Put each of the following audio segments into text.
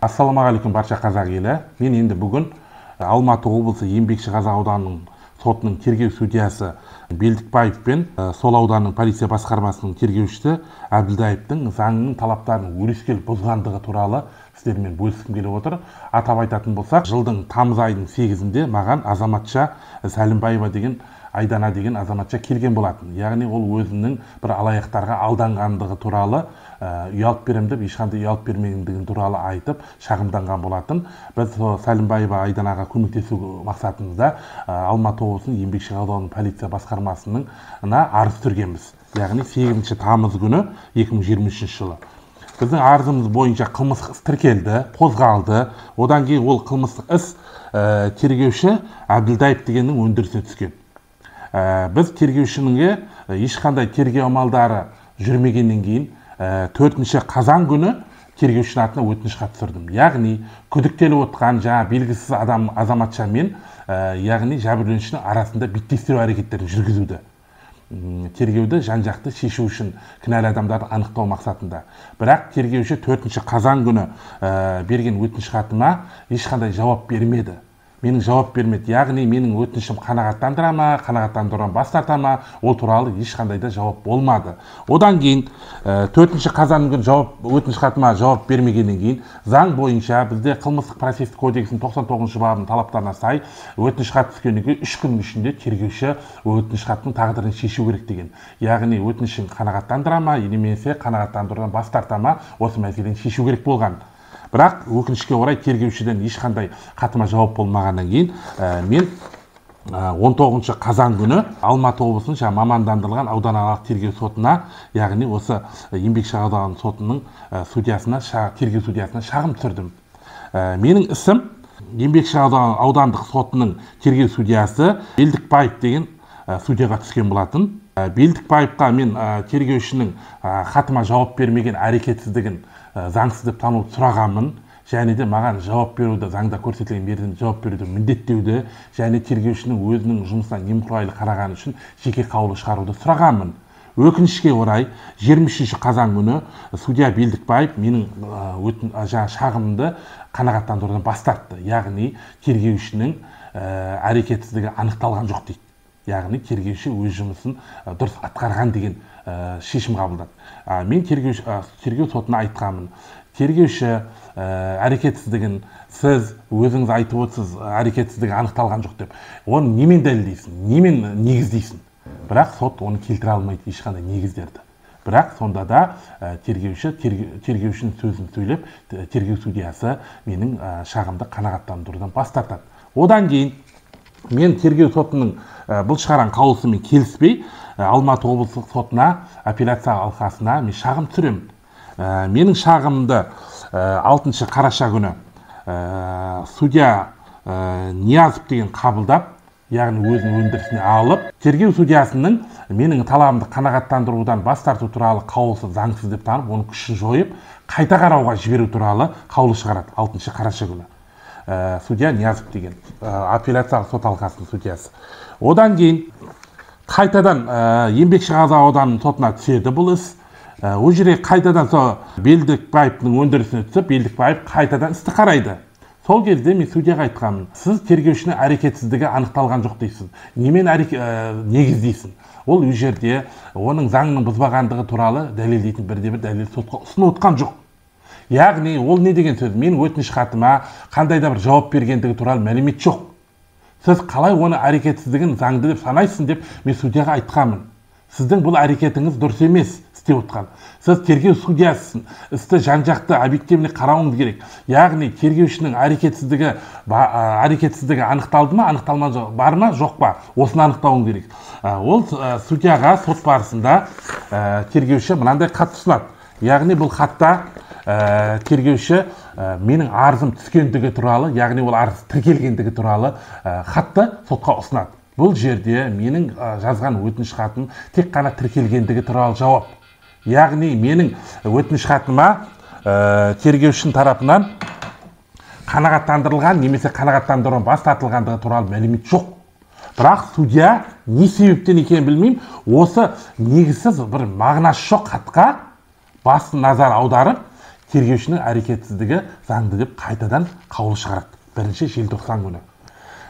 Ассалаумағалейкум барша қазақ елі. Мен енді бүгін Алматы облысы Еңбекшіқазақ ауданының сотының тергеу судьясы Белдікбаев пен сол ауданның полиция басқармасының тергеушісі Әбілдаевтың заңның талаптарын өрескел бұзғандығы туралы сіздермен бөліскім келіп отыр. Атап айтатын болсақ, жылдың тамыз айының 8-інде маған азаматша Сәлімбаева деген Айдана деген азаматша келген болатын. Яғни ол өзінің бір алаяқтарға алданғандығы туралы ұялып берем деп, ешқандай ұялып бермегендігін туралы айтып шағымданған болатын. Біз Сәлімбаева Айданаға көмектесу мақсатымызда Алматы облысының Еңбекшіқазақ ауданының полиция басқармасына арыз түсіргенбіз. Яғни 8 тамыз күні 2023 жылы. Біздің арызымыз бойынша қылмыстық іс тіркелді, қозғалды. Одан кейін ол қылмыстық іс тергеуші Әбілдаев дегеннің өндірісіне түскен. Біз тергеушінің ешқандай тергеу амалдары жүрмегеннен кейін 4 қазан күні тергеушінің атына өтініш хат түсірдім. Яғни күдіктеліп отқан жаңа белгісіз азаматша мен яғни жәбірленушінің арасында беттестіру әрекеттерін жүргізуді. Тергеуді жан-жақты шешу үшін кінәлі адамдарды анықтау мақсатында. Бірақ тергеуші 4 қазан күні берген өтініш хатыма ешқандай жауап бермеді. Менің жауап бермеді. Яғни менің өтінішім қанағаттандыра ма, қанағаттандырудан бас тарта ма, ол туралы ешқандай да жауап болмады. Одан кейін 4 қазан күні өтініш хатыма жауап бермегеннен кейін заң бойынша бізде қылмыстық процестік кодексінің 99 бабының талаптарына сай өтініш хат түскеннен кейін 3 күн ішінде тергеуші өтініш хаттың тағдырын шешу керек деген. Яғни өтінішін қанағаттандыра ма, немесе қанағаттандырудан бас тарта ма, осы мәселені шешу керек болған. Бірақ өкінішке орай тергеушіден ешқандай хатыма жауап болмағаннан кейін мен 19 қазан күні Алматы облысының мамандандырылған ауданаралық тергеу сотына, яғни осы Еңбекшіқазақ сотының тергеу судьясына шағым түсірдім. Менің ісім Еңбекшіқазақ аудандық сотының тергеу судьясы Белдікбаев деген судьяға түскен болатын. Белдікбаевқа мен тергеушінің хатыма жауап бермеген әрекетсіздігін заңсыз деп тануды сұрағанмын, және де маған жауап беруді, заңда көрсетілген мерзімде жауап беруді міндеттеуді, және тергеушінің өзінің жұмысына немқұрайлы қарағаны үшін жеке қаулы шығаруды сұрағанмын. Өкінішке орай 23 қазан күні судья Белдікбаев менің шағымымды қанағаттандырудан бас тартты. Яғни тергеушінің әрекетсіздігі анықталған жоқ дейді. Яғни тергеуші өз жұмысын дұрыс атқарған деген шешім қабылдады. Мен тергеу сотына айтқанмын. Тергеуші әрекетсіздігін сіз өзіңіз айтып отырсыз, әрекетсіздігі анықталған жоқ деп. Оны немен дәлелдейсің, немен негіздейсің? Бірақ сот оны келтіре алмайды ешқандай негіздерді. Бірақ сонда да тергеушінің сөзін сөйлеп, тергеу судьясы менің шағымды қанағаттандырудан бас тартады. Одан кейін мен тергеу сотының бұл шығарған қаулысымен келіспей, Алматы облыстық сотына, апелляция алқасына мен шағым түсіремін. Менің шағымды 6 қараша күні судья Ниязов деген қабылдап, яғни өзінің өндірісіне алып, тергеу судьясының менің талабымды қанағаттандырудан бас тарту туралы қаулысы заңсыз деп танып, оның күшін жойып, қайта қарауға жіберу туралы қаулы шығарады 6 қараша күні. Судья Ниязов деген апелляциялық сот алқасының судьясы. Одан кейін қайтадан Еңбекшіқазақ ауданының сотына түседі бұл іс. Ол жерге қайтадан Белдікбаевтың өндірісіне түсіп, Белдікбаев қайтадан істі қарайды. Сол кезде мен судьяға айтқанмын, сіз тергеушінің әрекетсіздігі анықталған жоқ дейсіз. Немен негіздейсің? Ол өз жерде оның заңның бұзбағандығы туралы дәлелдейтін бірде-бір дәлел сотқа ұсынып отқан жоқ. Яғни ол не деген сөз? Мен өтініш хатыма қандай да бір жауап бергендігі туралы мәлімет жоқ. Сіз қалай оны әрекетсіздігін заңды деп санайсың деп мен судьяға айтқанмын. Сіздің бұл әрекетіңіз дұрыс емес істеп отқан. Сіз тергеу судьясысың. Істі жан-жақты объективно қарауыңыз керек. Яғни тергеушінің әрекетсіздігі анықталды ма, анықталмады бар ма, жоқ па? Осыны анықтауың керек. Ол судьяға сот барысында тергеуші мынандай хат ұсынады. Яғни бұл хатта тергеуші менің арызым түскендігі туралы, яғни ол арыз тіркелгендігі туралы хатты сотқа ұсынады. Бұл жерде менің жазған өтініш хатым тек қана тіркелгендігі туралы жауап. Яғни менің өтініш хатыма тергеушінің тарапынан қанағаттандырылған немесе қанағаттандырудан бас тартылғандығы туралы мәлімет жоқ. Бірақ судья не себептен екенін білмеймін, осы негізсіз бір мағынасы жоқ хатқа басты назар аударып, тергеушінің әрекетсіздігі заңды деп қайтадан қаулы шығарады 1 желтоқсан күні.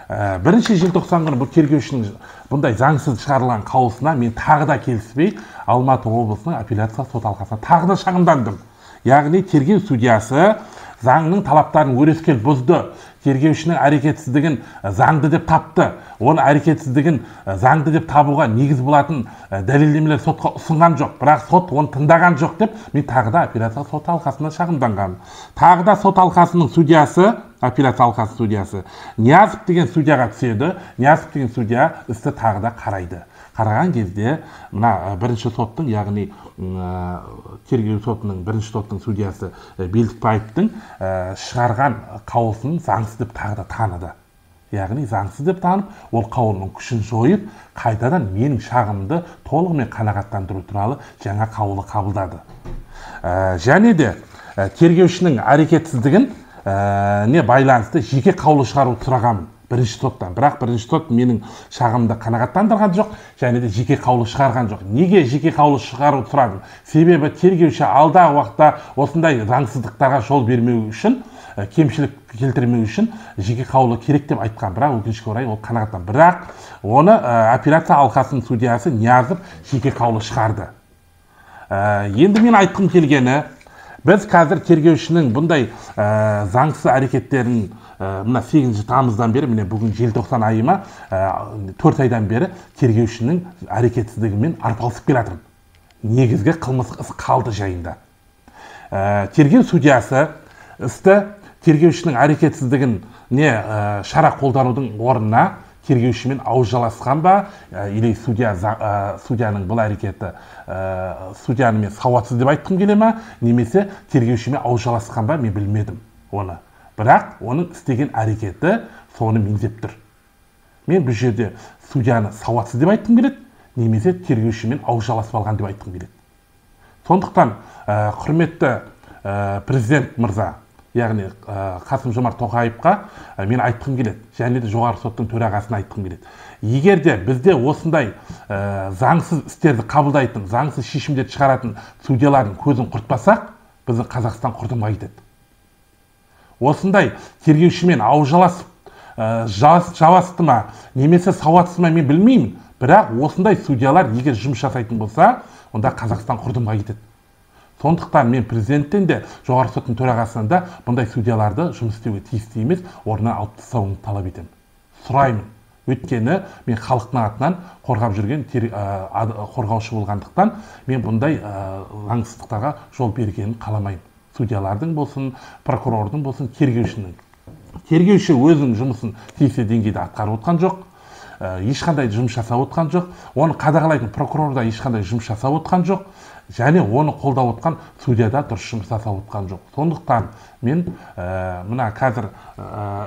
1 желтоқсан күні бұл тергеушінің бұндай заңсыз шығарылған қаулысына мен тағы да келіспей Алматы облысының апелляция сот алқасына тағы да шағымдандым. Яғни тергеу судьясы заңның талаптарын өрескел бұзды, тергеушінің әрекетсіздігін заңды деп тапты, оның әрекетсіздігін заңды деп табуға негіз болатын дәлелдемелер сотқа ұсынған жоқ, бірақ сот оны тыңдаған жоқ деп мен тағы да апелляция сот алқасына шағымданғанмын. Тағы да сот алқасының судьясы, апелляция алқасының судьясы Ниязов деген судьяға түседі. Ниязов деген судья істі тағы да қарайды. Қараған кезде мына бірінші соттың, яғни тергеу сотының бірінші соттың судьясы Белдікбаевтың шығарған қаулысын заңсыз деп тағы да таныды. Яғни заңсыз деп танып, ол қаулының күшін жойып, қайтадан менің шағымды толығымен қанағаттандыру туралы жаңа қаулы қабылдады. Және де тергеушінің әрекетсіздігін не байланысты жеке қаулы шығару сұрағанмын бірінші соттан. Бірақ бірінші сот менің шағымды қанағаттандырған жоқ, және де жеке қаулы шығарған жоқ. Неге жеке қаулы шығару сұрадым? Себебі тергеуші алдағы уақытта осындай заңсыздықтарға жол бермеу үшін, кемшілік келтірмеу үшін жеке қаулы керек деп айтқан. Бірақ өкінішке орай ол қанағаттан. Бірақ оны апелляция алқасының судьясы Ниязов жеке қаулы шығарды. Енді мен айтқым келгені, біз қазір тергеушінің бұндай заңсыз әрекеттерін мына 8 тамыздан бері, міне бүгін желтоқсан айы ма, 4 айдан бері тергеушінің әрекетсіздігімен арпалысып келе жатырмын. Негізгі қылмыстық іс қалды жайында. Тергеу судьясы істі тергеушінің әрекетсіздігін шара қолданудың орнына тергеушімен ауыз жаласқан ба, или судьяның бұл әрекеті судьяны мен сауатсыз деп айтқым келе ма, немесе тергеушімен ауыз жаласқан ба, мен білмедім оны. Бірақ оның істеген әрекеті соны меңзеп тұр. Мен бұл жерде судьяны сауатсыз деп айтқым келеді, немесе тергеушімен ауыз жаласып алған деп айтқым келеді. Сондықтан құрметті президент мырза, яғни Қасым-Жомарт Тоқаевқа мен айтқым келеді, және де жоғары соттың төрағасына айтқым келеді. Егер де бізде осындай заңсыз істерді қабылдайтын, заңсыз шешімдерді шығаратын судьялардың көзін құртпасақ, біздің Қазақстан құрдымға кетеді. Осындай тергеушімен ауыз жаласты ма, немесе сауатсыз ма, мен білмеймін. Бірақ осындай судьялар егер жұмыс жасайтын болса, онда Қазақстан құрдымға кетеді. Сондықтан мен президенттен де, жоғары соттың төрағасынан да бұндай судьяларды жұмыс істеуге тиісті емес, орнынан алып тастауын талап етемін. Сұраймын. Өйткені мен халықтың атынан қорғап жүрген қорғаушы болғандықтан, мен бұндай заңсыздықтарға жол бергенін қаламаймын. Судьялардың болсын, прокурордың болсын, тергеушінің. Тергеуші өзінің жұмысын тиісті деңгейде атқарып отқан жоқ, ешқандай жұмыс жасап отқан жоқ, оны қадағалайтын прокурор да ешқандай жұмыс жасап отқан жоқ, және оны қолдап отқан судья да дұрыс жұмыс жасап отқан жоқ. Сондықтан мен мына қазір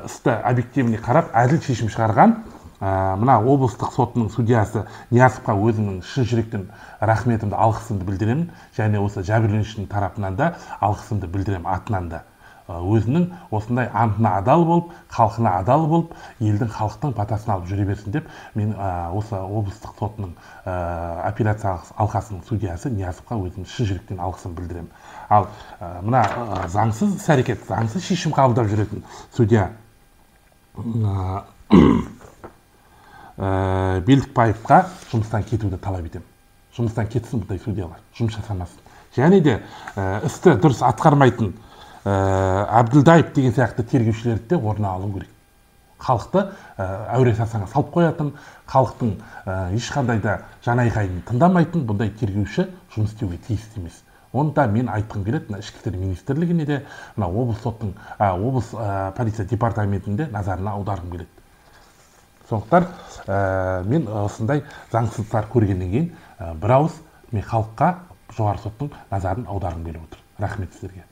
істі объективіне қарап әділ шешім шығарған мына облыстық сотының судьясы Ниязовқа өзімнің шын жүректен рахметімді, алғысымды білдіремін, және осы жәбірленушінің тарапынан да алғысымды білдіремін, атынан да. Өзінің осындай антына адал болып, халқына адал болып, елдің халықтың батасын алып жүре берсін деп, мен осы облыстық сотының апелляция алқасының судьясы Ниязовқа өзімнің шын жүректен алғысымды білдіремін. Ал мына заңсыз іс-әрекет, заңсыз шешім қабылдап жүретін судья Белдікбаевқа жұмыстан кетуді талап етемін. Жұмыстан кетсін бұндай судьялар, жұмыс жасамасын. Және де істі дұрыс атқармайтын Әбділдаев деген сияқты тергеушілерді де орнына алу керек. Халықты әуре сарсаңға салып қоятын, халықтың ешқандай да жанайқайын тыңдамайтын бұндай тергеуші жұмыс істеуге тиісті емес. Онда мен айтқым келеді, ішкі істер министрлігіне де, облыс полиция департаментінде назарына аударғым келеді. Сондықтан мен осындай заңсыздықтар көргеннен кейін бір ауыз мен халыққа жоғары соттың назарын аударғым келіп отыр. Рахмет сіздерге.